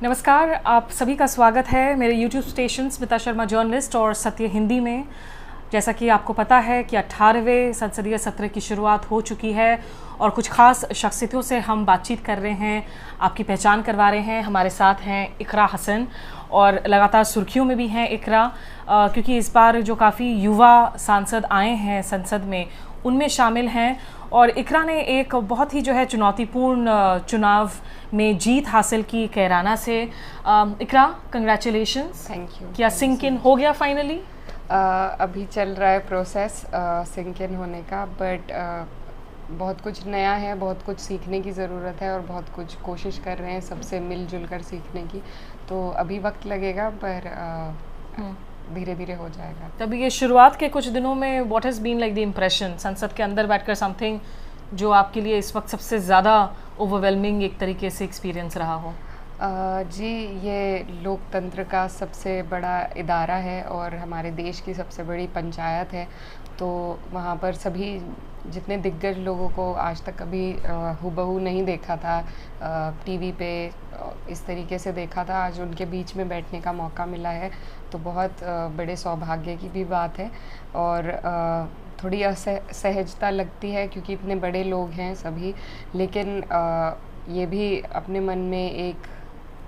नमस्कार, आप सभी का स्वागत है मेरे YouTube station Smita Sharma journalist और सत्य हिंदी में। जैसा कि आपको पता है कि 18वें संसदीय सत्र की शुरुआत हो चुकी है और कुछ खास शख्सियतों से हम बातचीत कर रहे हैं, आपकी पहचान करवा रहे हैं। हमारे साथ हैं इकरा हसन और लगातार सुर्खियों में भी हैं इकरा, क्योंकि इस बार जो काफ़ी युवा सांसद आए हैं संसद में उनमें शामिल हैं। और इकरा ने एक बहुत ही जो है चुनौतीपूर्ण चुनाव में जीत हासिल की कैराना से। इकरा, कंग्रेचुलेशंस। Thank you. क्या सिंक इन हो गया फाइनली? अभी चल रहा है प्रोसेस सिंक इन होने का, बट बहुत कुछ नया है, बहुत कुछ सीखने की ज़रूरत है और बहुत कुछ कोशिश कर रहे हैं सबसे मिलजुल कर सीखने की। तो अभी वक्त लगेगा, पर धीरे धीरे हो जाएगा। तभी ये शुरुआत के कुछ दिनों में what has been like the impression संसद के अंदर बैठकर, समथिंग जो आपके लिए इस वक्त सबसे ज़्यादा ओवरवेलमिंग एक तरीके से एक्सपीरियंस रहा हो? जी, ये लोकतंत्र का सबसे बड़ा इदारा है और हमारे देश की सबसे बड़ी पंचायत है। तो वहाँ पर सभी जितने दिग्गज लोगों को आज तक कभी हूबहू नहीं देखा था, टीवी पे इस तरीके से देखा था, आज उनके बीच में बैठने का मौका मिला है। तो बहुत बड़े सौभाग्य की भी बात है और थोड़ी असहजता लगती है क्योंकि इतने बड़े लोग हैं सभी, लेकिन ये भी अपने मन में एक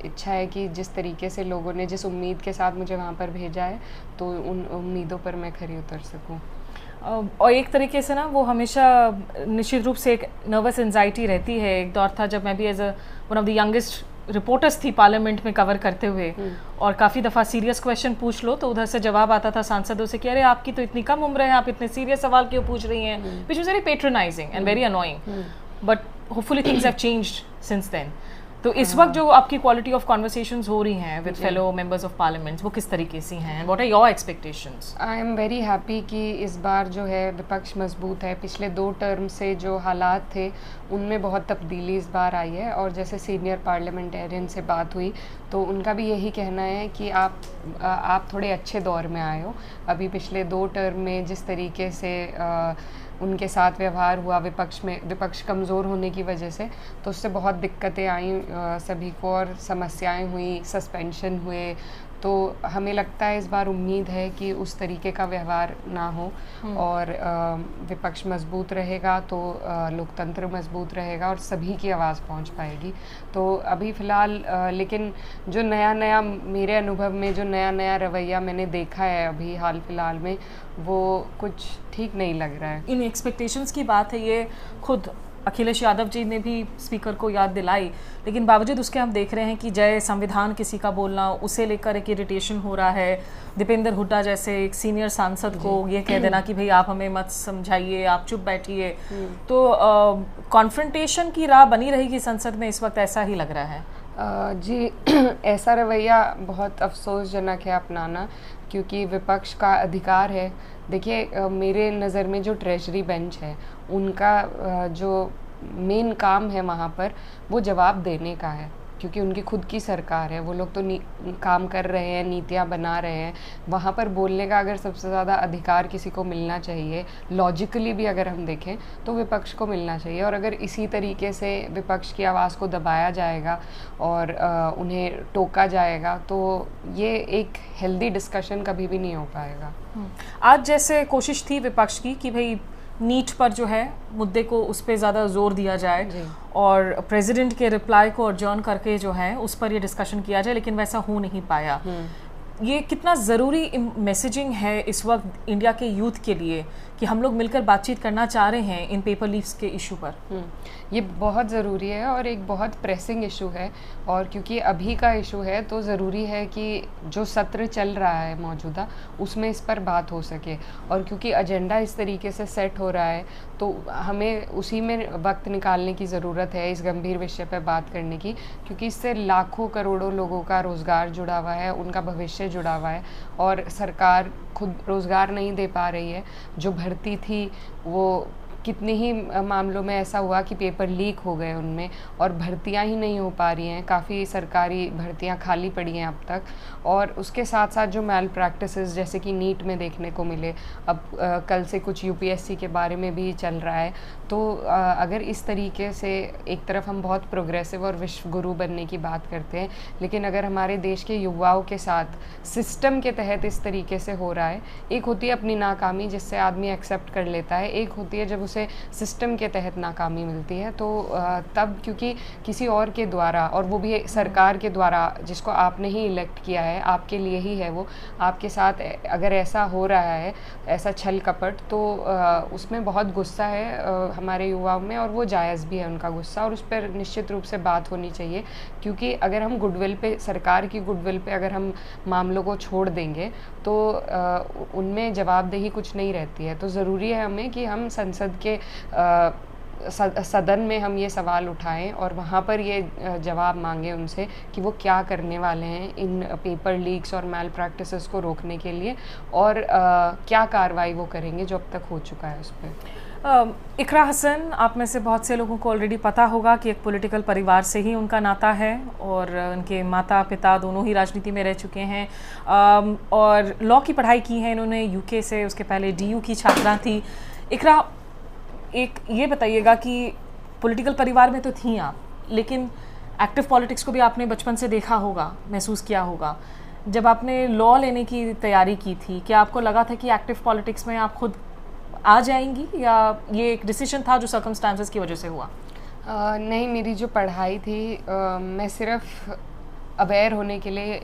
इच्छा है कि जिस तरीके से लोगों ने जिस उम्मीद के साथ मुझे वहाँ पर भेजा है, तो उन उम्मीदों पर मैं खरी उतर सकूँ। और एक तरीके से ना वो हमेशा निश्चित रूप से एक नर्वस एंजाइटी रहती है। एक दौर था जब मैं भी as a one of the youngest reporters थी पार्लियामेंट में कवर करते हुए, और काफ़ी दफ़ा सीरियस क्वेश्चन पूछ लो तो उधर से जवाब आता था सांसदों से कि अरे आपकी तो इतनी कम उम्र है, आप इतने सीरियस सवाल क्यों पूछ रही हैं, which was very patronising and very annoying. But hopefully things have changed since then. तो इस वक्त जो आपकी क्वालिटी ऑफ कॉन्वर्सेशंस हो रही हैं with fellow members of parliament, वो किस तरीके से हैं? What are your expectations? I am very happy कि इस बार जो है विपक्ष मजबूत है। पिछले 2 टर्म से जो हालात थे उनमें बहुत तब्दीली इस बार आई है, और जैसे सीनियर पार्लियामेंटेरियन से बात हुई तो उनका भी यही कहना है कि आप थोड़े अच्छे दौर में आए हो। अभी पिछले 2 टर्म में जिस तरीके से उनके साथ व्यवहार हुआ विपक्ष कमज़ोर होने की वजह से, तो उससे बहुत दिक्कतें आई सभी को और समस्याएं हुई, सस्पेंशन हुए। तो हमें लगता है इस बार उम्मीद है कि उस तरीके का व्यवहार ना हो और विपक्ष मजबूत रहेगा तो लोकतंत्र मजबूत रहेगा और सभी की आवाज़ पहुंच पाएगी। तो अभी फ़िलहाल लेकिन जो नया मेरे अनुभव में जो नया रवैया मैंने देखा है अभी हाल फिलहाल में, वो कुछ ठीक नहीं लग रहा है। इन एक्सपेक्टेशंस की बात है, ये खुद अखिलेश यादव जी ने भी स्पीकर को याद दिलाई, लेकिन बावजूद उसके हम देख रहे हैं कि जय संविधान किसी का बोलना, उसे लेकर एक इरिटेशन हो रहा है। दीपेंद्र हुड्डा जैसे एक सीनियर सांसद को ये कह देना कि भाई आप हमें मत समझाइए, आप चुप बैठिए। तो कॉन्फ्रंटेशन की राह बनी रहेगी संसद में इस वक्त, ऐसा ही लग रहा है। जी ऐसा रवैया बहुत अफसोसजनक है अपनाना, क्योंकि विपक्ष का अधिकार है। देखिए मेरे नज़र में जो ट्रेजरी बेंच है उनका जो मेन काम है वहाँ पर वो जवाब देने का है, क्योंकि उनकी खुद की सरकार है। वो लोग तो काम कर रहे हैं, नीतियाँ बना रहे हैं। वहाँ पर बोलने का अगर सबसे ज़्यादा अधिकार किसी को मिलना चाहिए, लॉजिकली भी अगर हम देखें तो विपक्ष को मिलना चाहिए। और अगर इसी तरीके से विपक्ष की आवाज़ को दबाया जाएगा और उन्हें टोका जाएगा तो ये एक हेल्दी डिस्कशन कभी भी नहीं हो पाएगा। आज जैसे कोशिश थी विपक्ष की कि भाई नीट पर जो है मुद्दे को उस पर ज़्यादा जोर दिया जाए और प्रेसिडेंट के रिप्लाई को अडजर्न करके जो है उस पर ये डिस्कशन किया जाए, लेकिन वैसा हो नहीं पाया। ये कितना ज़रूरी मैसेजिंग है इस वक्त इंडिया के यूथ के लिए कि हम लोग मिलकर बातचीत करना चाह रहे हैं इन पेपर लीव्स के इशू पर? ये बहुत ज़रूरी है और एक बहुत प्रेसिंग इशू है, और क्योंकि अभी का इशू है तो ज़रूरी है कि जो सत्र चल रहा है मौजूदा उसमें इस पर बात हो सके। और क्योंकि एजेंडा इस तरीके से सेट हो रहा है तो हमें उसी में वक्त निकालने की ज़रूरत है इस गंभीर विषय पर बात करने की, क्योंकि इससे लाखों करोड़ों लोगों का रोज़गार जुड़ा हुआ है, उनका भविष्य जुड़ा हुआ है, और सरकार खुद रोज़गार नहीं दे पा रही है। जो भर्ती थी वो कितने ही मामलों में ऐसा हुआ कि पेपर लीक हो गए उनमें, और भर्तियां ही नहीं हो पा रही हैं, काफ़ी सरकारी भर्तियां खाली पड़ी हैं अब तक। और उसके साथ साथ जो मैल प्रैक्टिसेस जैसे कि नीट में देखने को मिले, अब कल से कुछ यूपीएससी के बारे में भी चल रहा है। तो अगर इस तरीके से एक तरफ हम बहुत प्रोग्रेसिव और विश्व गुरु बनने की बात करते हैं, लेकिन अगर हमारे देश के युवाओं के साथ सिस्टम के तहत इस तरीके से हो रहा है, एक होती है अपनी नाकामी जिससे आदमी एक्सेप्ट कर लेता है, एक होती है जब उसे सिस्टम के तहत नाकामी मिलती है, तो तब क्योंकि किसी और के द्वारा, और वो भी सरकार के द्वारा जिसको आपने ही इलेक्ट किया है, आपके लिए ही है वो, आपके साथ अगर ऐसा हो रहा है, ऐसा छल कपट, तो उसमें बहुत गुस्सा है हमारे युवाओं में, और वो जायज़ भी है उनका गुस्सा, और उस पर निश्चित रूप से बात होनी चाहिए। क्योंकि अगर हम गुडविल पे, सरकार की गुडविल पे अगर हम मामलों को छोड़ देंगे तो उनमें जवाबदेही कुछ नहीं रहती है। तो ज़रूरी है हमें कि हम संसद के सदन में हम ये सवाल उठाएं और वहाँ पर ये जवाब मांगें उनसे कि वो क्या करने वाले हैं इन पेपर लीक्स और मैल प्रैक्टिसेस को रोकने के लिए, और क्या कार्रवाई वो करेंगे जो अब तक हो चुका है उस पर। इकरा हसन, आप में से बहुत से लोगों को ऑलरेडी पता होगा कि एक पॉलिटिकल परिवार से ही उनका नाता है, और उनके माता पिता दोनों ही राजनीति में रह चुके हैं, और लॉ की पढ़ाई की है इन्होंने यूके से, उसके पहले डीयू की छात्रा थी। इकरा, एक ये बताइएगा कि पॉलिटिकल परिवार में तो थी आप, लेकिन एक्टिव पॉलिटिक्स को भी आपने बचपन से देखा होगा, महसूस किया होगा। जब आपने लॉ लेने की तैयारी की थी, क्या आपको लगा था कि एक्टिव पॉलिटिक्स में आप खुद आ जाएंगी, या ये एक डिसीजन था जो सर्कमस्टांसेस की वजह से हुआ? नहीं, मेरी जो पढ़ाई थी, मैं सिर्फ अवेयर होने के लिए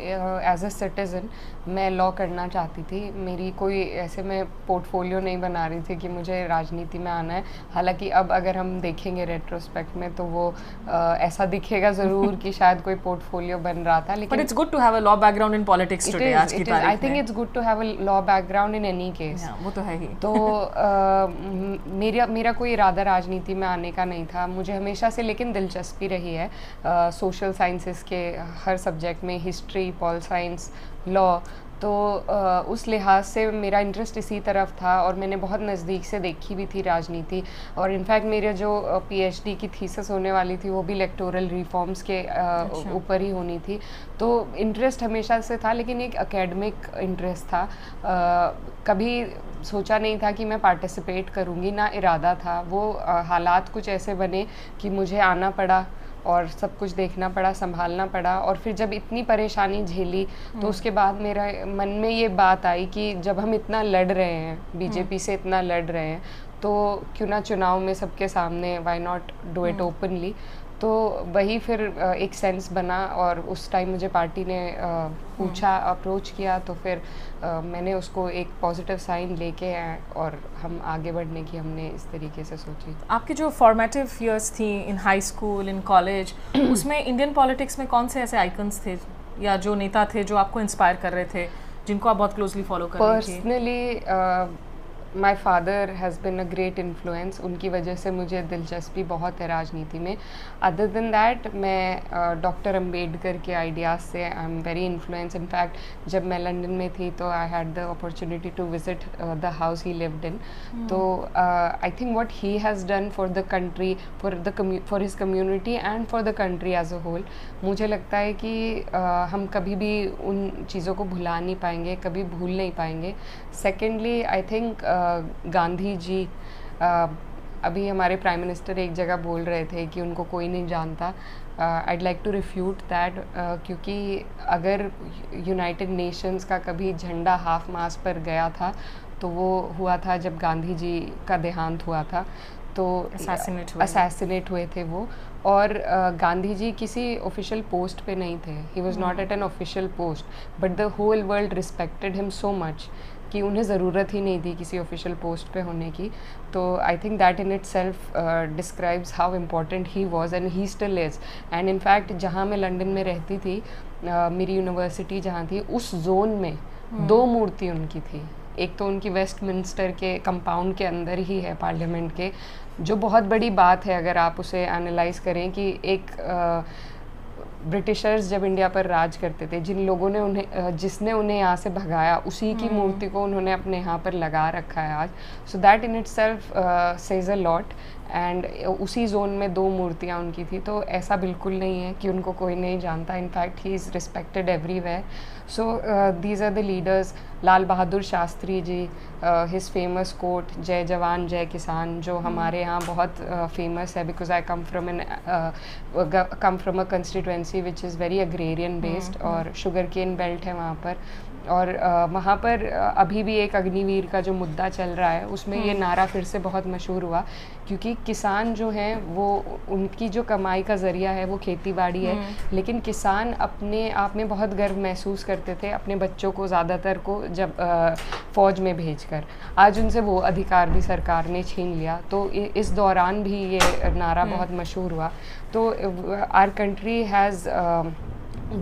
एज अ सिटीज़न मैं लॉ करना चाहती थी। मेरी कोई ऐसे मैं पोर्टफोलियो नहीं बना रही थी कि मुझे राजनीति में आना है। हालांकि अब अगर हम देखेंगे रेट्रोस्पेक्ट में तो वो ऐसा दिखेगा ज़रूर कि शायद कोई पोर्टफोलियो बन रहा था, लेकिन it's good to have a law background in politics today, आज की तारीख में। I think it's good to have a law background in any case. वो तो है ही। तो मेरा कोई इरादा राजनीति में आने का नहीं था। मुझे हमेशा से लेकिन दिलचस्पी रही है सोशल साइंसेस के हर सब्जेक्ट में, हिस्ट्री, पॉल साइंस, लॉ। तो उस लिहाज से मेरा इंटरेस्ट इसी तरफ था, और मैंने बहुत नज़दीक से देखी भी थी राजनीति। और इनफैक्ट मेरे जो पीएचडी की थीसिस होने वाली थी वो भी इलेक्टोरल रिफॉर्म्स के ऊपर ही होनी थी। तो इंटरेस्ट हमेशा से था, लेकिन एक एकेडमिक इंटरेस्ट था। कभी सोचा नहीं था कि मैं पार्टिसिपेट करूँगी, ना इरादा था। वो हालात कुछ ऐसे बने कि मुझे आना पड़ा और सब कुछ देखना पड़ा, संभालना पड़ा। और फिर जब इतनी परेशानी झेली तो उसके बाद मेरा मन में ये बात आई कि जब हम इतना लड़ रहे हैं, बीजेपी से इतना लड़ रहे हैं, तो क्यों ना चुनाव में सबके सामने, why not do it openly. तो वही फिर एक सेंस बना, और उस टाइम मुझे पार्टी ने पूछा, अप्रोच किया, तो फिर मैंने उसको एक पॉजिटिव साइन लेके आए और हम आगे बढ़ने की हमने इस तरीके से सोची। आपकी जो फॉर्मेटिव ईयर्स थी इन हाई स्कूल, इन कॉलेज, उसमें इंडियन पॉलिटिक्स में कौन से ऐसे आइकन्स थे या जो नेता थे जो आपको इंस्पायर कर रहे थे, जिनको आप बहुत क्लोजली फॉलो कर रही थी? Personally my father has been a great influence. उनकी वजह से मुझे दिलचस्पी बहुत है राजनीति में। अदर देन दैट, मैं डॉक्टर अम्बेडकर के आइडियाज़ से I am very influence. In fact जब मैं लंदन में थी तो I had the opportunity to visit the house he lived in. तो I think what he has done for the country, for his community and for the country as a whole, मुझे लगता है कि हम कभी भी उन चीज़ों को भुला नहीं पाएंगे, कभी भूल नहीं पाएंगे। Secondly, I think Gandhi ji, अभी हमारे प्राइम मिनिस्टर एक जगह बोल रहे थे कि उनको कोई नहीं जानता। I'd like to refute that, क्योंकि अगर यूनाइटेड नेशंस का कभी झंडा हाफ मास्ट पर गया था तो वो हुआ था जब गांधी जी का देहांत हुआ था, तो असैसिनेट हुए थे वो। और गांधी जी किसी ऑफिशियल पोस्ट पे नहीं थे, he was not at an official post, but the whole world respected him so much कि उन्हें ज़रूरत ही नहीं थी किसी ऑफिशियल पोस्ट पे होने की। तो I think that in it self describes how important he was and he still is. And in fact जहाँ मैं लंदन में रहती थी, मेरी यूनिवर्सिटी जहाँ थी, उस जोन में 2 मूर्ति उनकी थी। एक तो उनकी वेस्टमिंस्टर के कंपाउंड के अंदर ही है, पार्लियामेंट के, जो बहुत बड़ी बात है अगर आप उसे एनालाइज करें कि एक ब्रिटिशर्स जब इंडिया पर राज करते थे, जिन लोगों ने उन्हें जिसने उन्हें यहाँ से भगाया, उसी की मूर्ति को उन्होंने अपने यहाँ पर लगा रखा है आज. So that in itself says a lot. And उसी जोन में 2 मूर्तियाँ उनकी थी, तो ऐसा बिल्कुल नहीं है कि उनको कोई नहीं जानता. In fact he is respected everywhere. So these are the leaders. Lal Bahadur Shastri ji, his famous quote जय जवान जय किसान, जो हमारे यहाँ बहुत फेमस है, because I come from a constituency which is very agrarian based, और शुगर केन बेल्ट है वहाँ पर. और वहाँ पर अभी भी एक अग्निवीर का जो मुद्दा चल रहा है, उसमें ये नारा फिर से बहुत मशहूर हुआ, क्योंकि किसान जो हैं वो, उनकी जो कमाई का ज़रिया है वो खेती बाड़ी है. लेकिन किसान अपने आप में बहुत गर्व महसूस करते थे अपने बच्चों को, ज़्यादातर को, जब फ़ौज में भेजकर. आज उनसे वो अधिकार भी सरकार ने छीन लिया. तो इस दौरान भी ये नारा बहुत मशहूर हुआ. तो our country has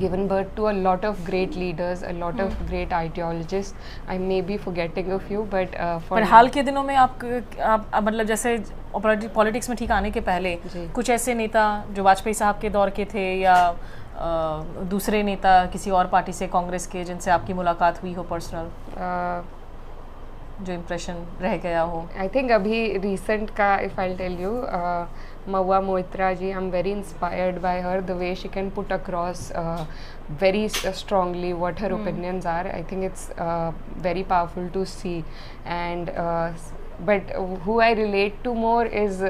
given birth to a lot of great leaders, a lot of great ideologists. I may be forgetting a few, but पर हाल के दिनों में आप मतलब जैसे पॉलिटिक्स में ठीक आने के पहले कुछ ऐसे नेता जो वाजपेयी साहब के दौर के थे, या दूसरे नेता किसी और पार्टी से, कांग्रेस के, जिनसे आपकी मुलाकात हुई हो पर्सनल, जो इम्प्रेशन रह गया हो? आई थिंक अभी रिसेंट का, if I tell you, Mahua Moitra ji, I'm very inspired by her, the way she can put across very strongly what her opinions are. I think it's very powerful to see. And but who I relate to more is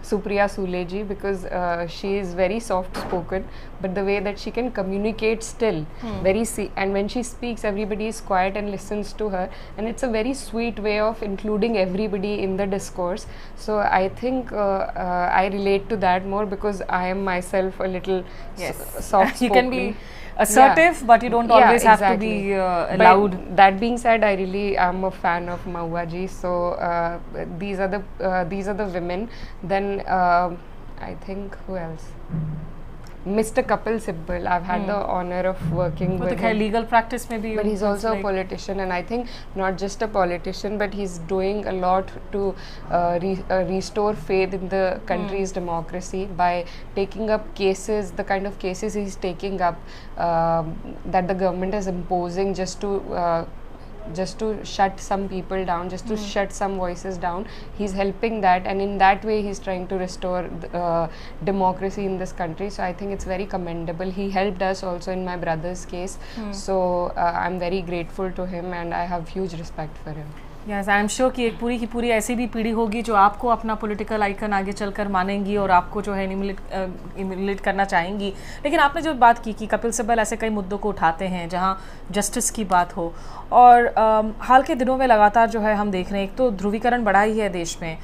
Supriya Sule ji, because she is very soft spoken, but the way that she can communicate still and when she speaks, everybody is quiet and listens to her, and it's a very sweet way of including everybody in the discourse. So I think I relate to that more, because I am myself a little soft spoken. You can be assertive, but you don't always have to be loud. But that being said, I really am a fan of Mahua ji. So these are the women. Then I think who else? Mr. Kapil Sibal. I've had the honor of working with him. Legal practice maybe. But he's also a politician, and I think not just a politician, but he's doing a lot to restore faith in the country's democracy by taking up cases, the kind of cases he's taking up that the government is imposing just to shut some people down, just to shut some voices down. He's helping that, and in that way he's trying to restore democracy in this country. So I think it's very commendable. He helped us also in my brother's case. So I'm very grateful to him, and I have huge respect for him. Yes, I am sure कि एक पूरी की पूरी ऐसी भी पीढ़ी होगी जो आपको अपना पॉलिटिकल आइकन आगे चलकर मानेंगी और आपको जो है इमिलेट करना चाहेंगी. लेकिन आपने जो बात की कि कपिल सिब्बल ऐसे कई मुद्दों को उठाते हैं जहां जस्टिस की बात हो, और हाल के दिनों में लगातार जो है हम देख रहे हैं, एक तो ध्रुवीकरण बढ़ा ही है देश में,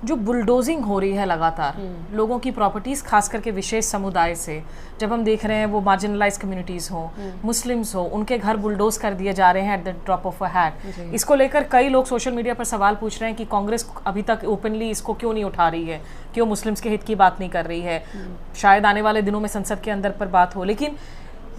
जो बुलडोजिंग हो रही है लगातार लोगों की प्रॉपर्टीज़, खास करके विशेष समुदाय से. जब हम देख रहे हैं वो मार्जिनलाइज कम्युनिटीज़ हो, मुस्लिम्स हो, उनके घर बुलडोज कर दिए जा रहे हैं at the drop of a hat. इसको लेकर कई लोग सोशल मीडिया पर सवाल पूछ रहे हैं कि कांग्रेस अभी तक ओपनली इसको क्यों नहीं उठा रही है, क्यों मुस्लिम्स के हित की बात नहीं कर रही है. शायद आने वाले दिनों में संसद के अंदर पर बात हो, लेकिन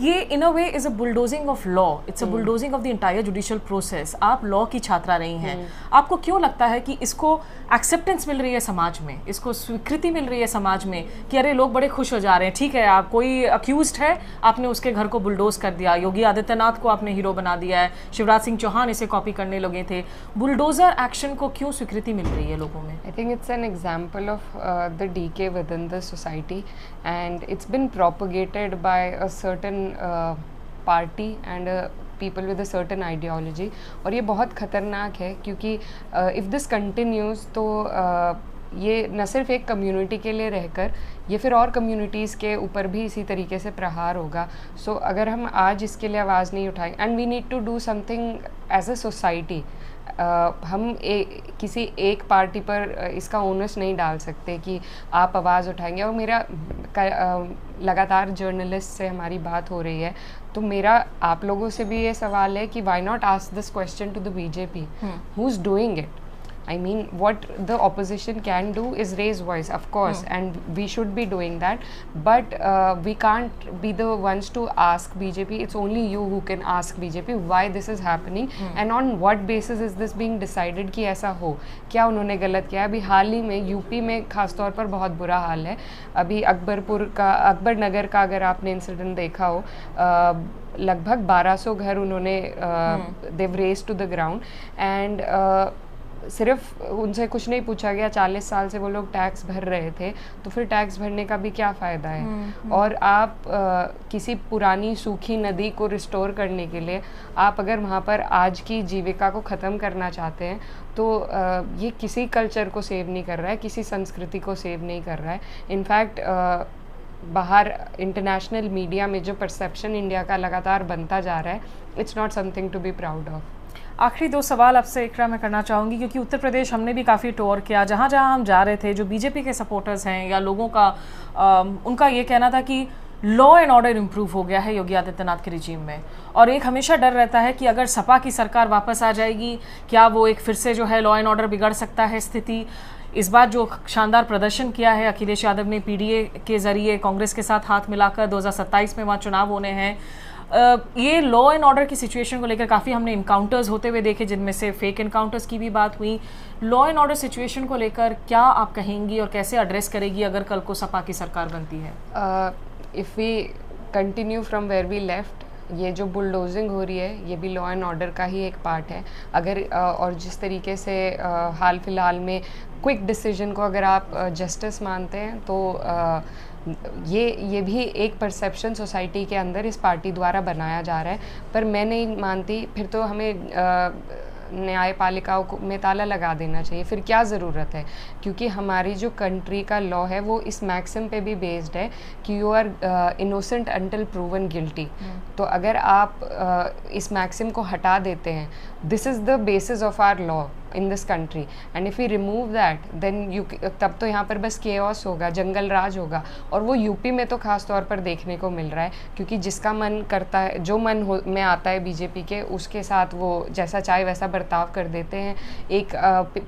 ये in a way is a bulldozing of law. It's a bulldozing of the entire judicial process. आप लॉ की छात्रा रही हैं, आपको क्यों लगता है कि इसको एक्सेप्टेंस मिल रही है समाज में, इसको स्वीकृति मिल रही है समाज में कि अरे लोग बड़े खुश हो जा रहे हैं, ठीक है आप कोई अक्यूज्ड है, आपने उसके घर को बुलडोज कर दिया, योगी आदित्यनाथ को आपने हीरो बना दिया है, शिवराज सिंह चौहान इसे कॉपी करने लगे थे. बुलडोजर एक्शन को क्यों स्वीकृति मिल रही है लोगों में? I think it's an example of the decay within the society, and it's been propagated by a certain party and people with a certain ideology. और ये बहुत ख़तरनाक है, क्योंकि if this continues तो ये न सिर्फ एक कम्युनिटी के लिए रहकर, ये फिर और कम्युनिटीज़ के ऊपर भी इसी तरीके से प्रहार होगा. सो अगर हम आज इसके लिए आवाज़ नहीं उठाएं, and we need to do something as a society. हम किसी एक पार्टी पर इसका ओनस नहीं डाल सकते कि आप आवाज़ उठाएंगे. और मेरा लगातार जर्नलिस्ट से हमारी बात हो रही है, तो मेरा आप लोगों से भी ये सवाल है कि why not ask this question to the BJP, who is doing it. I mean, what the opposition can do is raise voice, of course, and we should be doing that. But we can't be the ones to ask BJP. It's only you who can ask BJP why this is happening and on what basis is this being decided कि ऐसा हो, क्या उन्होंने गलत किया। अभी हाल ही में UP में खास तौर पर बहुत बुरा हाल है। अभी अकबर नगर का अगर आपने इंसिडेंट देखा हो, लगभग 1200 घर उन्होंने they've razed to the ground and सिर्फ उनसे कुछ नहीं पूछा गया। 40 साल से वो लोग टैक्स भर रहे थे, तो फिर टैक्स भरने का भी क्या फ़ायदा है। और आप किसी पुरानी सूखी नदी को रिस्टोर करने के लिए आप अगर वहाँ पर आज की जीविका को ख़त्म करना चाहते हैं तो ये किसी कल्चर को सेव नहीं कर रहा है, किसी संस्कृति को सेव नहीं कर रहा है। इनफैक्ट बाहर इंटरनेशनल मीडिया में जो परसेप्शन इंडिया का लगातार बनता जा रहा है, it's not something to be proud of. आखिरी 2 सवाल आपसे इकरा मैं करना चाहूँगी, क्योंकि उत्तर प्रदेश हमने भी काफ़ी टूर किया। जहाँ जहाँ हम जा रहे थे, जो बीजेपी के सपोर्टर्स हैं या लोगों का उनका ये कहना था कि लॉ एंड ऑर्डर इम्प्रूव हो गया है योगी आदित्यनाथ के रिजीम में, और एक हमेशा डर रहता है कि अगर सपा की सरकार वापस आ जाएगी, क्या वो एक फिर से जो है लॉ एंड ऑर्डर बिगड़ सकता है स्थिति। इस बार जो शानदार प्रदर्शन किया है अखिलेश यादव ने पीडीए के जरिए कांग्रेस के साथ हाथ मिलाकर, 2027 में वहाँ चुनाव होने हैं। ये लॉ एंड ऑर्डर की सिचुएशन को लेकर काफ़ी हमने इनकाउंटर्स होते हुए देखे, जिनमें से फेक इनकाउंटर्स की भी बात हुई। लॉ एंड ऑर्डर सिचुएशन को लेकर क्या आप कहेंगी और कैसे एड्रेस करेगी अगर कल को सपा की सरकार बनती है? If we continue from where we left, ये जो बुलडोजिंग हो रही है ये भी लॉ एंड ऑर्डर का ही एक पार्ट है। अगर और जिस तरीके से हाल फिलहाल में क्विक डिसीजन को अगर आप जस्टिस मानते हैं तो ये भी एक परसेप्शन सोसाइटी के अंदर इस पार्टी द्वारा बनाया जा रहा है। पर मैं नहीं मानती, फिर तो हमें न्यायपालिकाओं को में ताला लगा देना चाहिए। फिर क्या ज़रूरत है, क्योंकि हमारी जो कंट्री का लॉ है वो इस मैक्सिम पे भी बेस्ड है कि you are innocent until proven guilty. तो अगर आप इस मैक्सिम को हटा देते हैं, this is the basis of our law in this country, and if you remove that then तब तो यहाँ पर बस केओस होगा, जंगल राज होगा। और वो यूपी में तो ख़ास तौर पर देखने को मिल रहा है, क्योंकि जिसका मन करता है, जो मन में आता है बीजेपी के, उसके साथ वो जैसा चाहे वैसा बर्ताव कर देते हैं। एक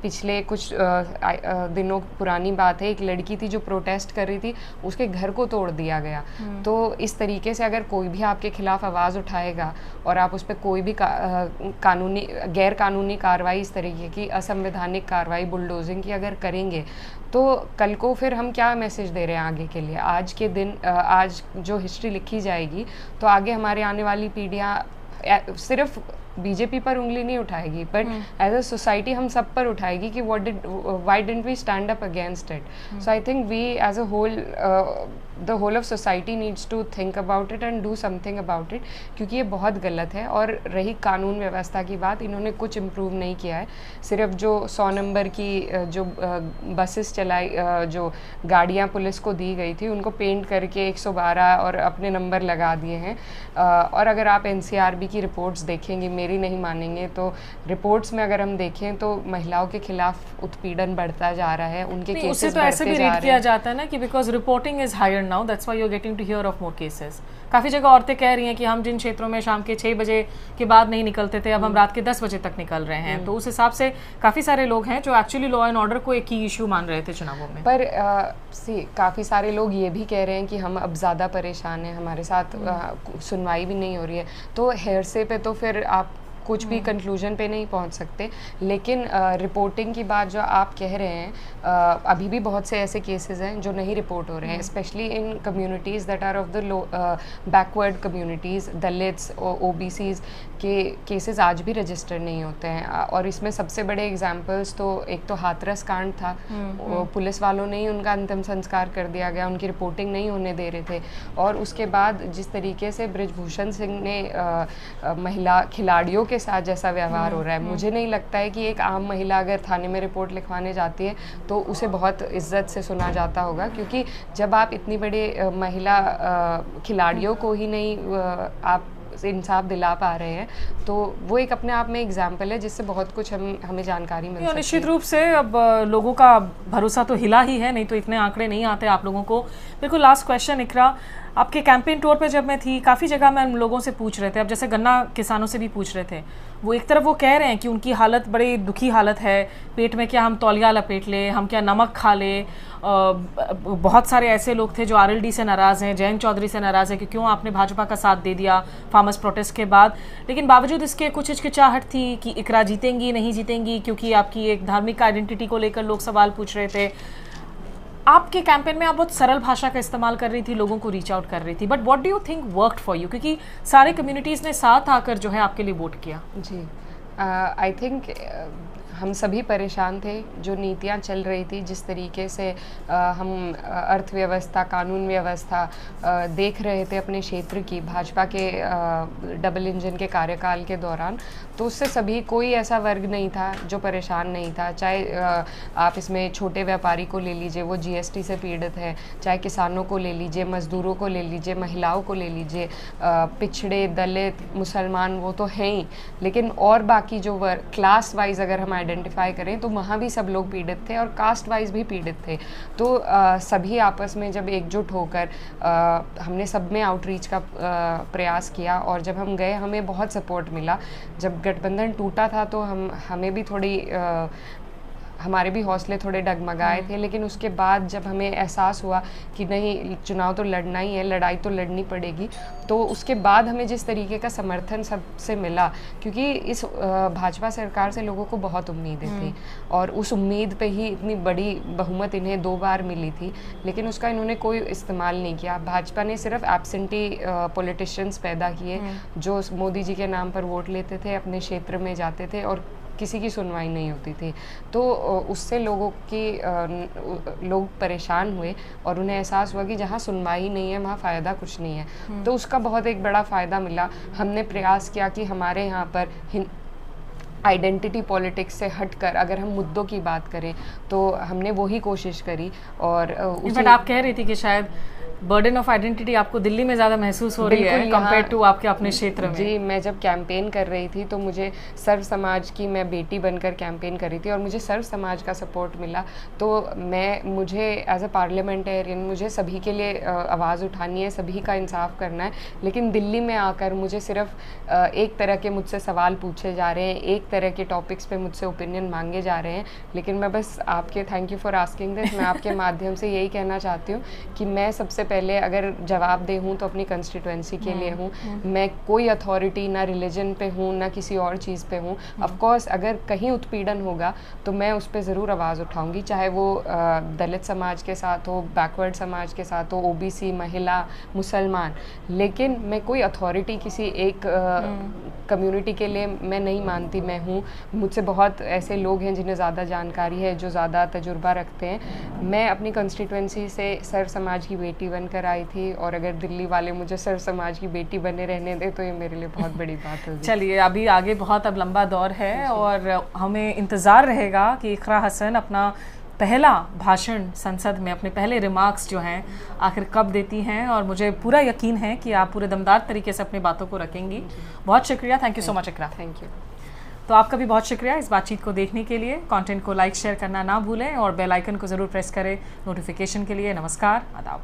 पिछले कुछ दिनों पुरानी बात है, एक लड़की थी जो प्रोटेस्ट कर रही थी, उसके घर को तोड़ दिया गया। तो इस तरीके से अगर कोई भी आपके खिलाफ आवाज़ उठाएगा और आप उस पर कोई भी गैर कानूनी कार्रवाई, इस तरीके की असंवैधानिक कार्रवाई, बुलडोजिंग की अगर करेंगे, तो कल को फिर हम क्या मैसेज दे रहे हैं आगे के लिए। आज के दिन आज जो हिस्ट्री लिखी जाएगी, तो आगे हमारे आने वाली पीढ़ियाँ सिर्फ बीजेपी पर उंगली नहीं उठाएगी, बट एज अ सोसाइटी हम सब पर उठाएगी कि why didn't we stand up against it. So I think we as a whole the whole of society needs to think about it and do something about it, क्योंकि ये बहुत गलत है। और रही कानून व्यवस्था की बात, इन्होंने कुछ इम्प्रूव नहीं किया है। सिर्फ जो 100 नंबर की जो बसेस चलाई, जो गाड़ियाँ पुलिस को दी गई थी, उनको पेंट करके 112 और अपने नंबर लगा दिए हैं। और अगर आप NCRB की रिपोर्ट्स देखेंगे, मेरी नहीं मानेंगे, तो रिपोर्ट्स में अगर हम देखें तो महिलाओं के खिलाफ उत्पीड़न बढ़ता जा रहा है, उनके केसेस तो ऐसे भी रीड किया जाता है ना कि because reporting is higher now, that's why you are getting to hear of more cases. काफ़ी जगह औरतें कह रही हैं कि हम जिन क्षेत्रों में शाम के 6 बजे के बाद नहीं निकलते थे, अब हम रात के 10 बजे तक निकल रहे हैं। तो उस हिसाब से काफ़ी सारे लोग हैं जो एक्चुअली लॉ एंड ऑर्डर को एक ही इशू मान रहे थे चुनावों में। पर काफ़ी सारे लोग ये भी कह रहे हैं कि हम अब ज़्यादा परेशान हैं, हमारे साथ सुनवाई भी नहीं हो रही है। तो हेरसे पे तो फिर आप कुछ भी कंक्लूजन पे नहीं पहुंच सकते। लेकिन रिपोर्टिंग की बात जो आप कह रहे हैं, अभी भी बहुत से ऐसे केसेस हैं जो नहीं रिपोर्ट हो रहे हैं, specially in communities that are of the backward communities, Dalits, OBCs के केसेस आज भी रजिस्टर नहीं होते हैं। और इसमें सबसे बड़े एग्जांपल्स तो एक तो हाथरस कांड था, पुलिस वालों ने ही उनका अंतिम संस्कार कर दिया गया, उनकी रिपोर्टिंग नहीं होने दे रहे थे। और उसके बाद जिस तरीके से बृजभूषण सिंह ने महिला खिलाड़ियों के साथ जैसा व्यवहार हो रहा है, मुझे नहीं लगता है कि एक आम महिला अगर थाने में रिपोर्ट लिखवाने जाती है तो उसे बहुत इज्जत से सुना जाता होगा, क्योंकि जब आप इतनी बड़ी महिला खिलाड़ियों को ही नहीं आप इंसाफ दिला पा रहे हैं, तो वो एक अपने आप में एग्जाम्पल है जिससे बहुत कुछ हमें जानकारी मिल सकती है। निश्चित रूप से अब लोगों का भरोसा तो हिला ही है, नहीं तो इतने आंकड़े नहीं आते आप लोगों को। बिल्कुल लास्ट क्वेश्चन इकरा, आपके कैंपेन टूर पे जब मैं थी, काफ़ी जगह मैं लोगों से पूछ रहे थे, अब जैसे गन्ना किसानों से भी पूछ रहे थे, वो एक तरफ वो कह रहे हैं कि उनकी हालत बड़ी दुखी हालत है, पेट में क्या हम तौलिया लपेट लें, हम क्या नमक खा लें। बहुत सारे ऐसे लोग थे जो आरएलडी से नाराज़ हैं, जयंत चौधरी से नाराज़ है कि क्यों आपने भाजपा का साथ दे दिया फार्मर्स प्रोटेस्ट के बाद। लेकिन बावजूद इसके कुछ हिचकिचाहट थी कि इकरा जीतेंगी नहीं जीतेंगी, क्योंकि आपकी एक धार्मिक आइडेंटिटी को लेकर लोग सवाल पूछ रहे थे। आपके कैंपेन में आप बहुत सरल भाषा का इस्तेमाल कर रही थी, लोगों को रीच आउट कर रही थी, but what do you think worked for you, क्योंकि सारे कम्युनिटीज़ ने साथ आकर जो है आपके लिए वोट किया? जी, आई थिंक हम सभी परेशान थे। जो नीतियाँ चल रही थी, जिस तरीके से हम अर्थव्यवस्था, कानून व्यवस्था देख रहे थे अपने क्षेत्र की भाजपा के डबल इंजन के कार्यकाल के दौरान, तो उससे सभी, कोई ऐसा वर्ग नहीं था जो परेशान नहीं था। चाहे आप इसमें छोटे व्यापारी को ले लीजिए, वो जीएसटी से पीड़ित है, चाहे किसानों को ले लीजिए, मजदूरों को ले लीजिए, महिलाओं को ले लीजिए, पिछड़े, दलित, मुसलमान, वो तो हैं ही, लेकिन और बाकी जो वर्ग, क्लास वाइज अगर हम आइडेंटिफाई करें तो वहाँ भी सब लोग पीड़ित थे और कास्ट वाइज भी पीड़ित थे। तो सभी आपस में जब एकजुट होकर हमने सब में आउटरीच का प्रयास किया, और जब हम गए हमें बहुत सपोर्ट मिला। जब गठबंधन टूटा था तो हमें भी थोड़ी हमारे भी हौसले थोड़े डगमगाए थे, लेकिन उसके बाद जब हमें एहसास हुआ कि नहीं, चुनाव तो लड़ना ही है, लड़ाई तो लड़नी पड़ेगी, तो उसके बाद हमें जिस तरीके का समर्थन सबसे मिला, क्योंकि इस भाजपा सरकार से लोगों को बहुत उम्मीदें थी, और उस उम्मीद पे ही इतनी बड़ी बहुमत इन्हें 2 बार मिली थी, लेकिन उसका इन्होंने कोई इस्तेमाल नहीं किया। भाजपा ने सिर्फ एब्सेंटी पॉलिटिशियंस पैदा किए जो मोदी जी के नाम पर वोट लेते थे, अपने क्षेत्र में जाते थे और किसी की सुनवाई नहीं होती थी। तो उससे लोग परेशान हुए और उन्हें एहसास हुआ कि जहाँ सुनवाई नहीं है वहाँ फ़ायदा कुछ नहीं है। तो उसका बहुत एक बड़ा फ़ायदा मिला। हमने प्रयास किया कि हमारे यहाँ पर आइडेंटिटी पॉलिटिक्स से हटकर अगर हम मुद्दों की बात करें तो हमने वही कोशिश करी। और आप कह रही थी कि शायद बर्डन ऑफ आइडेंटिटी आपको दिल्ली में ज़्यादा महसूस हो रही है कंपेयर टू आपके अपने क्षेत्र में। जी, मैं जब कैंपेन कर रही थी तो मुझे सर्व समाज की, मैं बेटी बनकर कैंपेन कर रही थी और मुझे सर्व समाज का सपोर्ट मिला। तो मुझे एज अ पार्लियामेंटेरियन मुझे सभी के लिए आवाज़ उठानी है, सभी का इंसाफ करना है। लेकिन दिल्ली में आकर मुझे सिर्फ एक तरह के मुझसे सवाल पूछे जा रहे हैं, एक तरह के टॉपिक्स पे मुझसे ओपिनियन मांगे जा रहे हैं। लेकिन मैं बस आपके, thank you for asking this, मैं आपके माध्यम से यही कहना चाहती हूँ कि मैं सबसे पहले अगर जवाब दे हूँ तो अपनी कंस्टिट्यूएंसी के लिए हूँ। मैं कोई अथॉरिटी ना रिलीजन पे हूँ ना किसी और चीज़ पे हूँ। ऑफ कोर्स अगर कहीं उत्पीड़न होगा तो मैं उस पर ज़रूर आवाज़ उठाऊंगी, चाहे वो दलित समाज के साथ हो, बैकवर्ड समाज के साथ हो, ओबीसी, महिला, मुसलमान। लेकिन मैं कोई अथॉरिटी किसी एक कम्युनिटी के लिए मैं नहीं मानती मैं हूँ। मुझसे बहुत ऐसे लोग हैं जिन्हें ज़्यादा जानकारी है, जो ज़्यादा तजुर्बा रखते हैं। मैं अपनी कंस्टिट्यूएंसी से सर्व समाज की बेटी बनकर आई थी, और अगर दिल्ली वाले मुझे सर्व समाज की बेटी बने रहने दें तो ये मेरे लिए बहुत बड़ी बात होगी। चलिए, अभी आगे बहुत अब लंबा दौर है और हमें इंतज़ार रहेगा कि इकरा हसन अपना पहला भाषण संसद में, अपने पहले रिमार्क्स जो हैं आखिर कब देती हैं, और मुझे पूरा यकीन है कि आप पूरे दमदार तरीके से अपनी बातों को रखेंगी। बहुत शुक्रिया, thank you so much Iqra. Thank you. तो आपका भी बहुत शुक्रिया इस बातचीत को देखने के लिए। कंटेंट को लाइक शेयर करना ना भूलें और बेल आइकन को ज़रूर प्रेस करें नोटिफिकेशन के लिए। नमस्कार, आदाब।